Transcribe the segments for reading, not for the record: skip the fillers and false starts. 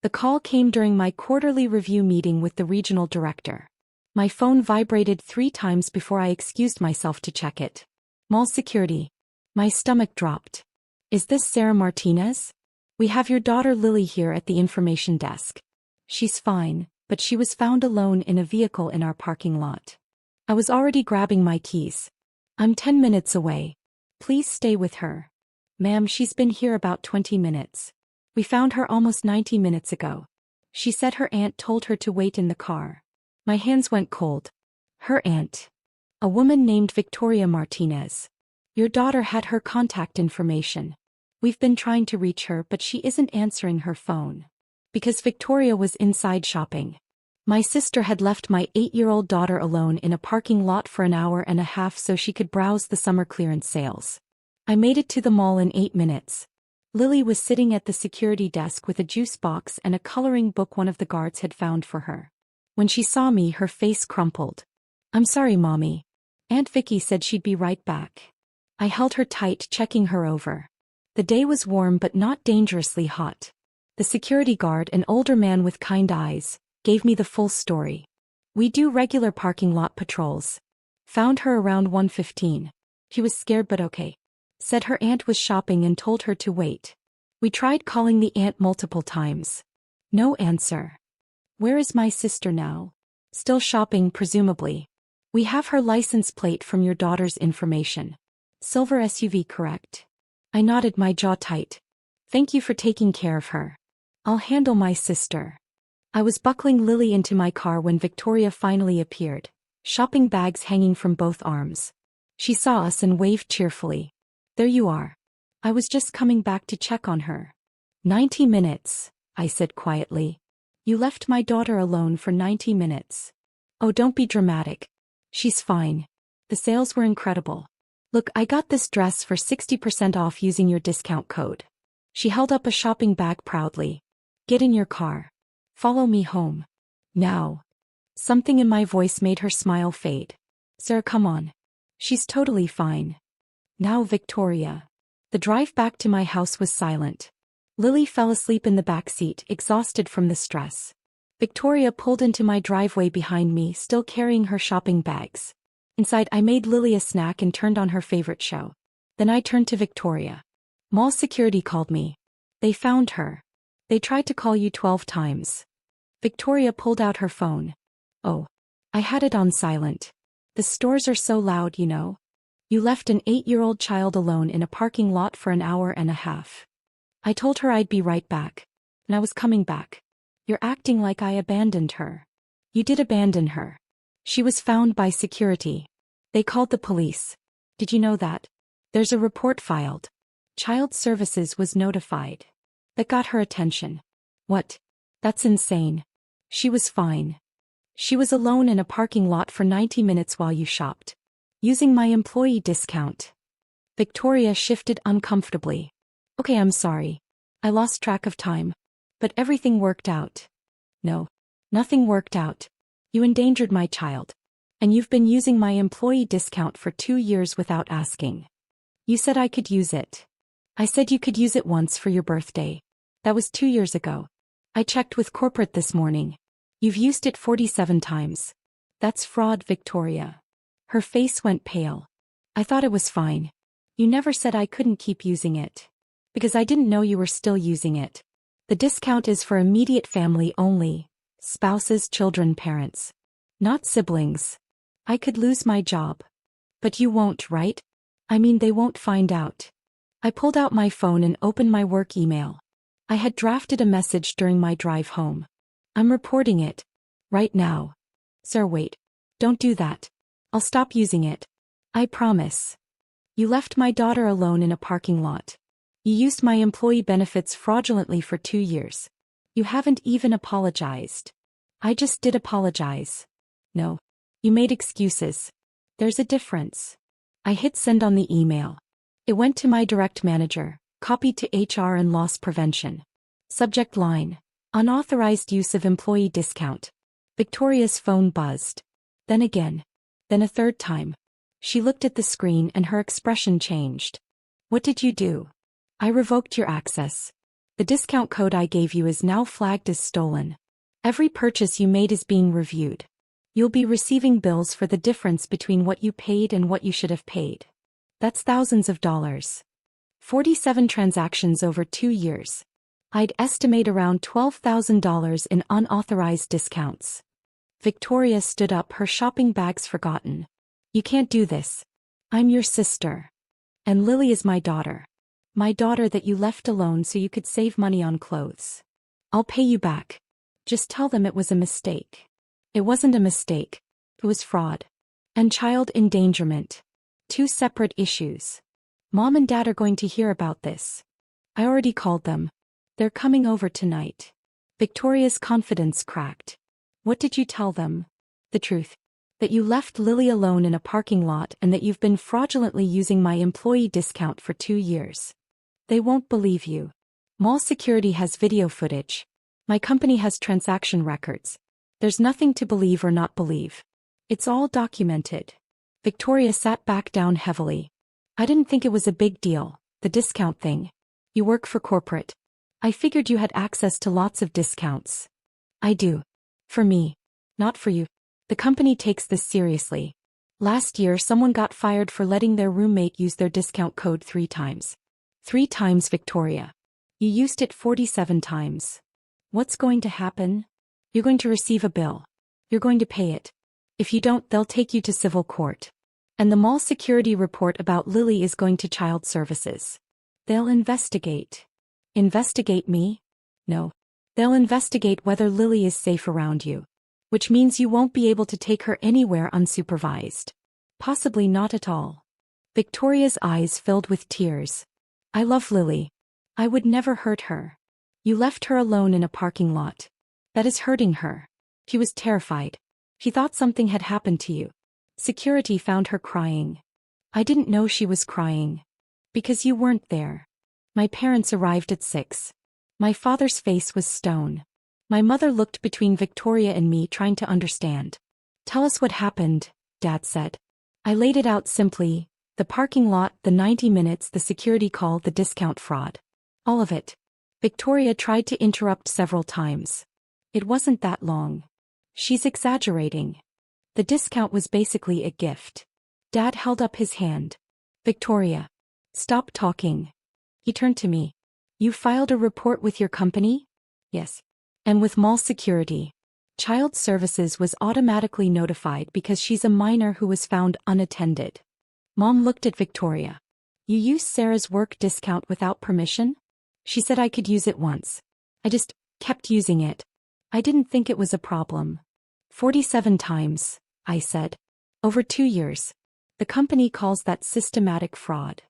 The call came during my quarterly review meeting with the regional director. My phone vibrated 3 times before I excused myself to check it. Mall security. My stomach dropped. Is this Sarah Martinez? We have your daughter Lily here at the information desk. She's fine, but she was found alone in a vehicle in our parking lot. I was already grabbing my keys. I'm 10 minutes away. Please stay with her. Ma'am, she's been here about 20 minutes. We found her almost 90 minutes ago. She said her aunt told her to wait in the car. My hands went cold. Her aunt. A woman named Victoria Martinez. Your daughter had her contact information. We've been trying to reach her, but she isn't answering her phone. Because Victoria was inside shopping. My sister had left my 8-year-old daughter alone in a parking lot for an hour and a half so she could browse the summer clearance sales. I made it to the mall in 8 minutes. Lily was sitting at the security desk with a juice box and a coloring book one of the guards had found for her. When she saw me, her face crumpled. I'm sorry, Mommy. Aunt Vicky said she'd be right back. I held her tight, checking her over. The day was warm but not dangerously hot. The security guard, an older man with kind eyes, gave me the full story. We do regular parking lot patrols. Found her around 1:15. She was scared but okay. Said her aunt was shopping and told her to wait. We tried calling the aunt multiple times. No answer. Where is my sister now? Still shopping, presumably. We have her license plate from your daughter's information. Silver SUV, correct? I nodded, my jaw tight. Thank you for taking care of her. I'll handle my sister. I was buckling Lily into my car when Victoria finally appeared, shopping bags hanging from both arms. She saw us and waved cheerfully. There you are. I was just coming back to check on her. 90 minutes, I said quietly. You left my daughter alone for 90 minutes. Oh, don't be dramatic. She's fine. The sales were incredible. Look, I got this dress for 60% off using your discount code. She held up a shopping bag proudly. Get in your car. Follow me home. Now. Something in my voice made her smile fade. Sir, come on. She's totally fine. Now, Victoria. The drive back to my house was silent. Lily fell asleep in the back seat, exhausted from the stress. Victoria pulled into my driveway behind me, still carrying her shopping bags. Inside, I made Lily a snack and turned on her favorite show. Then I turned to Victoria. Mall security called me. They found her. They tried to call you 12 times. Victoria pulled out her phone. Oh. I had it on silent. The stores are so loud, you know. You left an 8-year-old child alone in a parking lot for an hour and a half. I told her I'd be right back. And I was coming back. You're acting like I abandoned her. You did abandon her. She was found by security. They called the police. Did you know that? There's a report filed. Child Services was notified. That got her attention. What? That's insane. She was fine. She was alone in a parking lot for 90 minutes while you shopped. Using my employee discount. Victoria shifted uncomfortably. Okay, I'm sorry. I lost track of time. But everything worked out. No. Nothing worked out. You endangered my child. And you've been using my employee discount for 2 years without asking. You said I could use it. I said you could use it once for your birthday. That was 2 years ago. I checked with corporate this morning. You've used it 47 times. That's fraud, Victoria. Her face went pale. I thought it was fine. You never said I couldn't keep using it. Because I didn't know you were still using it. The discount is for immediate family only. Spouses, children, parents. Not siblings. I could lose my job. But you won't, right? I mean, they won't find out. I pulled out my phone and opened my work email. I had drafted a message during my drive home. I'm reporting it. Right now. Sir, wait. Don't do that. I'll stop using it. I promise. You left my daughter alone in a parking lot. You used my employee benefits fraudulently for 2 years. You haven't even apologized. I just did apologize. No. You made excuses. There's a difference. I hit send on the email. It went to my direct manager, copied to HR and loss prevention. Subject line: unauthorized use of employee discount. Victoria's phone buzzed. Then again. Then a third time. She looked at the screen and her expression changed. What did you do? I revoked your access. The discount code I gave you is now flagged as stolen. Every purchase you made is being reviewed. You'll be receiving bills for the difference between what you paid and what you should have paid. That's thousands of dollars. 47 transactions over 2 years. I'd estimate around $12,000 in unauthorized discounts. Victoria stood up, her shopping bags forgotten. You can't do this. I'm your sister. And Lily is my daughter. My daughter that you left alone so you could save money on clothes. I'll pay you back. Just tell them it was a mistake. It wasn't a mistake. It was fraud. And child endangerment. 2 separate issues. Mom and Dad are going to hear about this. I already called them. They're coming over tonight. Victoria's confidence cracked. What did you tell them? The truth. That you left Lily alone in a parking lot and that you've been fraudulently using my employee discount for 2 years. They won't believe you. Mall security has video footage. My company has transaction records. There's nothing to believe or not believe. It's all documented. Victoria sat back down heavily. I didn't think it was a big deal, the discount thing. You work for corporate. I figured you had access to lots of discounts. I do. For me. Not for you. The company takes this seriously. Last year someone got fired for letting their roommate use their discount code 3 times. 3 times, Victoria. You used it 47 times. What's going to happen? You're going to receive a bill. You're going to pay it. If you don't, they'll take you to civil court. And the mall security report about Lily is going to child services. They'll investigate. Investigate me? No. They'll investigate whether Lily is safe around you. Which means you won't be able to take her anywhere unsupervised. Possibly not at all. Victoria's eyes filled with tears. I love Lily. I would never hurt her. You left her alone in a parking lot. That is hurting her. She was terrified. She thought something had happened to you. Security found her crying. I didn't know she was crying. Because you weren't there. My parents arrived at 6. My father's face was stone. My mother looked between Victoria and me, trying to understand. Tell us what happened, Dad said. I laid it out simply. The parking lot, the 90 minutes, the security call, the discount fraud. All of it. Victoria tried to interrupt several times. It wasn't that long. She's exaggerating. The discount was basically a gift. Dad held up his hand. Victoria. Stop talking. He turned to me. You filed a report with your company? Yes. And with mall security. Child services was automatically notified because she's a minor who was found unattended. Mom looked at Victoria. You used Sarah's work discount without permission? She said I could use it once. I just kept using it. I didn't think it was a problem. 47 times, I said. Over 2 years. The company calls that systematic fraud.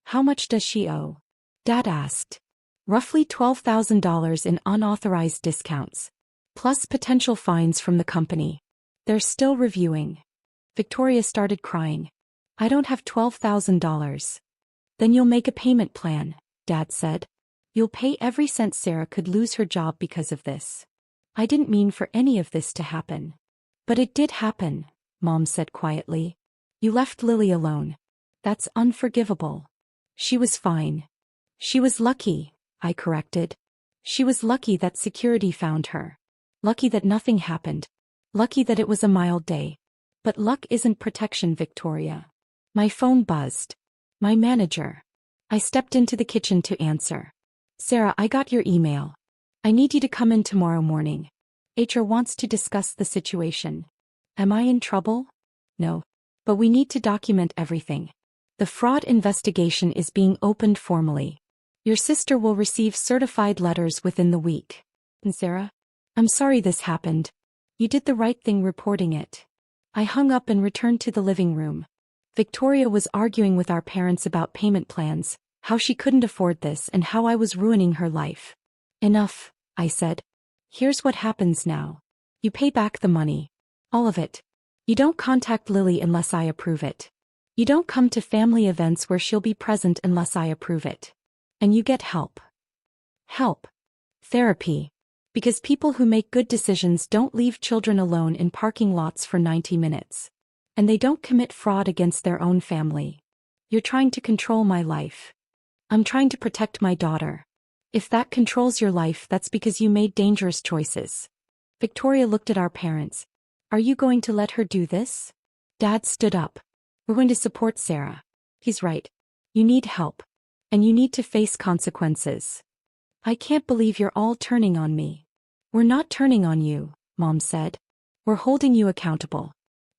How much does she owe? Dad asked. Roughly $12,000 in unauthorized discounts. Plus potential fines from the company. They're still reviewing. Victoria started crying. I don't have $12,000. Then you'll make a payment plan, Dad said. You'll pay every cent. Sarah could lose her job because of this. I didn't mean for any of this to happen. But it did happen, Mom said quietly. You left Lily alone. That's unforgivable. She was fine. She was lucky, I corrected. She was lucky that security found her. Lucky that nothing happened. Lucky that it was a mild day. But luck isn't protection, Victoria. My phone buzzed. My manager. I stepped into the kitchen to answer. Sarah, I got your email. I need you to come in tomorrow morning. HR wants to discuss the situation. Am I in trouble? No. But we need to document everything. The fraud investigation is being opened formally. Your sister will receive certified letters within the week. And Sarah? I'm sorry this happened. You did the right thing reporting it. I hung up and returned to the living room. Victoria was arguing with our parents about payment plans, how she couldn't afford this and how I was ruining her life. Enough, I said. Here's what happens now. You pay back the money. All of it. You don't contact Lily unless I approve it. You don't come to family events where she'll be present unless I approve it. And you get help. Help. Therapy. Because people who make good decisions don't leave children alone in parking lots for 90 minutes. And they don't commit fraud against their own family. You're trying to control my life. I'm trying to protect my daughter. If that controls your life, that's because you made dangerous choices. Victoria looked at our parents. Are you going to let her do this? Dad stood up. We're going to support Sarah. He's right. You need help. And you need to face consequences. I can't believe you're all turning on me. We're not turning on you, Mom said. We're holding you accountable.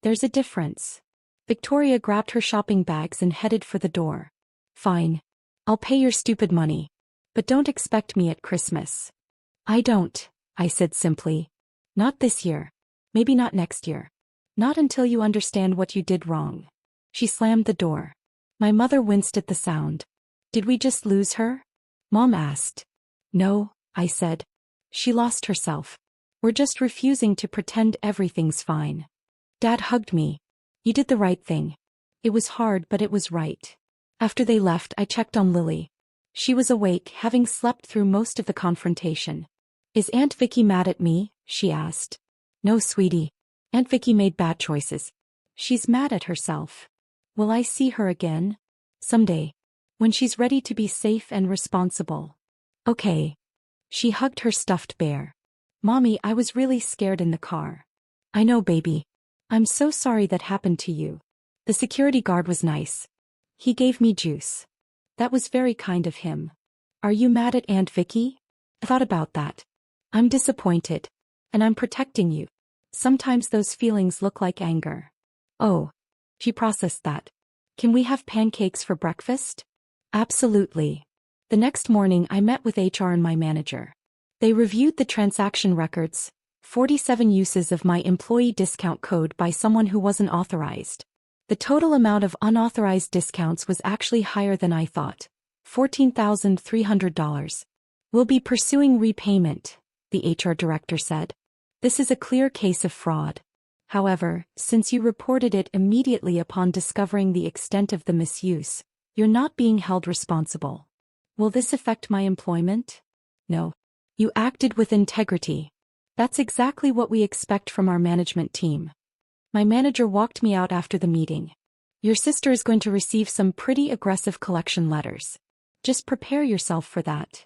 There's a difference. Victoria grabbed her shopping bags and headed for the door. Fine. I'll pay your stupid money. But don't expect me at Christmas. I don't, I said simply. Not this year. Maybe not next year. Not until you understand what you did wrong. She slammed the door. My mother winced at the sound. Did we just lose her? Mom asked. No, I said. She lost herself. We're just refusing to pretend everything's fine. Dad hugged me. You did the right thing. It was hard, but it was right. After they left, I checked on Lily. She was awake, having slept through most of the confrontation. Is Aunt Vicky mad at me? She asked. No, sweetie. Aunt Vicky made bad choices. She's mad at herself. Will I see her again? Someday. When she's ready to be safe and responsible. Okay. She hugged her stuffed bear. Mommy, I was really scared in the car. I know, baby. I'm so sorry that happened to you. The security guard was nice. He gave me juice. That was very kind of him. Are you mad at Aunt Vicky? I thought about that. I'm disappointed. And I'm protecting you. Sometimes those feelings look like anger. Oh. She processed that. Can we have pancakes for breakfast? Absolutely. The next morning I met with HR and my manager. They reviewed the transaction records, 47 uses of my employee discount code by someone who wasn't authorized. The total amount of unauthorized discounts was actually higher than I thought. $14,300. We'll be pursuing repayment, the HR director said. This is a clear case of fraud. However, since you reported it immediately upon discovering the extent of the misuse, you're not being held responsible. Will this affect my employment? No. You acted with integrity. That's exactly what we expect from our management team. My manager walked me out after the meeting. Your sister is going to receive some pretty aggressive collection letters. Just prepare yourself for that.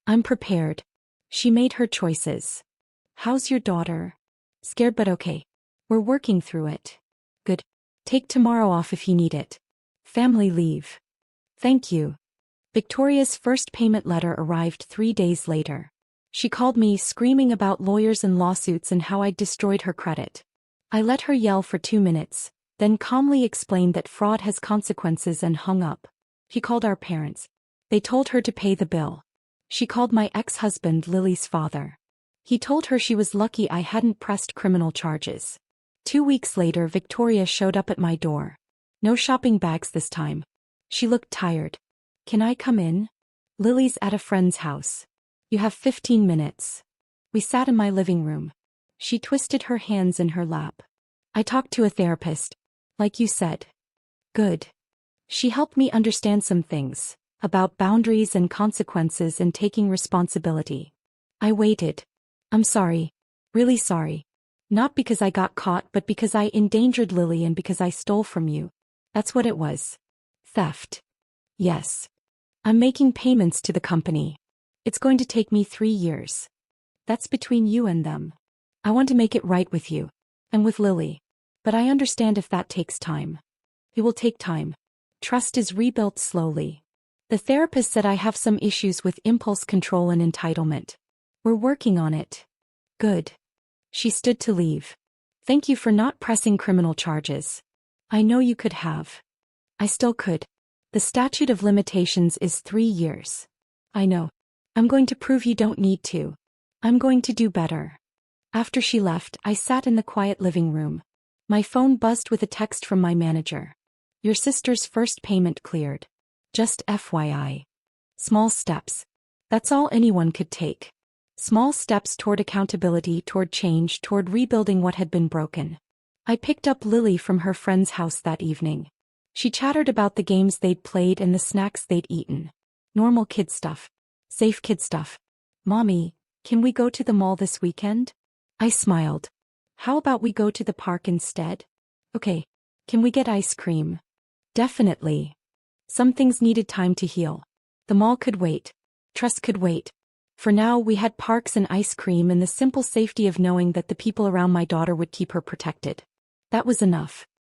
I'm prepared. She made her choices. How's your daughter? Scared but okay. We're working through it. Good. Take tomorrow off if you need it. Family leave. Thank you. Victoria's first payment letter arrived 3 days later. She called me screaming about lawyers and lawsuits and how I'd destroyed her credit. I let her yell for 2 minutes, then calmly explained that fraud has consequences and hung up. She called our parents. They told her to pay the bill. She called my ex-husband Lily's father. He told her she was lucky I hadn't pressed criminal charges. 2 weeks later, Victoria showed up at my door. No shopping bags this time. She looked tired. Can I come in? Lily's at a friend's house. You have 15 minutes. We sat in my living room. She twisted her hands in her lap. I talked to a therapist. Like you said. Good. She helped me understand some things, about boundaries and consequences and taking responsibility. I waited. I'm sorry. Really sorry. Not because I got caught, but because I endangered Lily and because I stole from you. That's what it was. Theft. Yes. I'm making payments to the company. It's going to take me 3 years. That's between you and them. I want to make it right with you. And with Lily. But I understand if that takes time. It will take time. Trust is rebuilt slowly. The therapist said I have some issues with impulse control and entitlement. We're working on it. Good. She stood to leave. Thank you for not pressing criminal charges. I know you could have. I still could. The statute of limitations is 3 years. I know. I'm going to prove you don't need to. I'm going to do better. After she left, I sat in the quiet living room. My phone buzzed with a text from my manager. Your sister's first payment cleared. Just FYI. Small steps. That's all anyone could take. Small steps toward accountability, toward change, toward rebuilding what had been broken. I picked up Lily from her friend's house that evening. She chattered about the games they'd played and the snacks they'd eaten. Normal kid stuff. Safe kid stuff. Mommy, can we go to the mall this weekend? I smiled. How about we go to the park instead? Okay. Can we get ice cream? Definitely. Some things needed time to heal. The mall could wait. Trust could wait. For now, we had parks and ice cream and the simple safety of knowing that the people around my daughter would keep her protected. That was enough.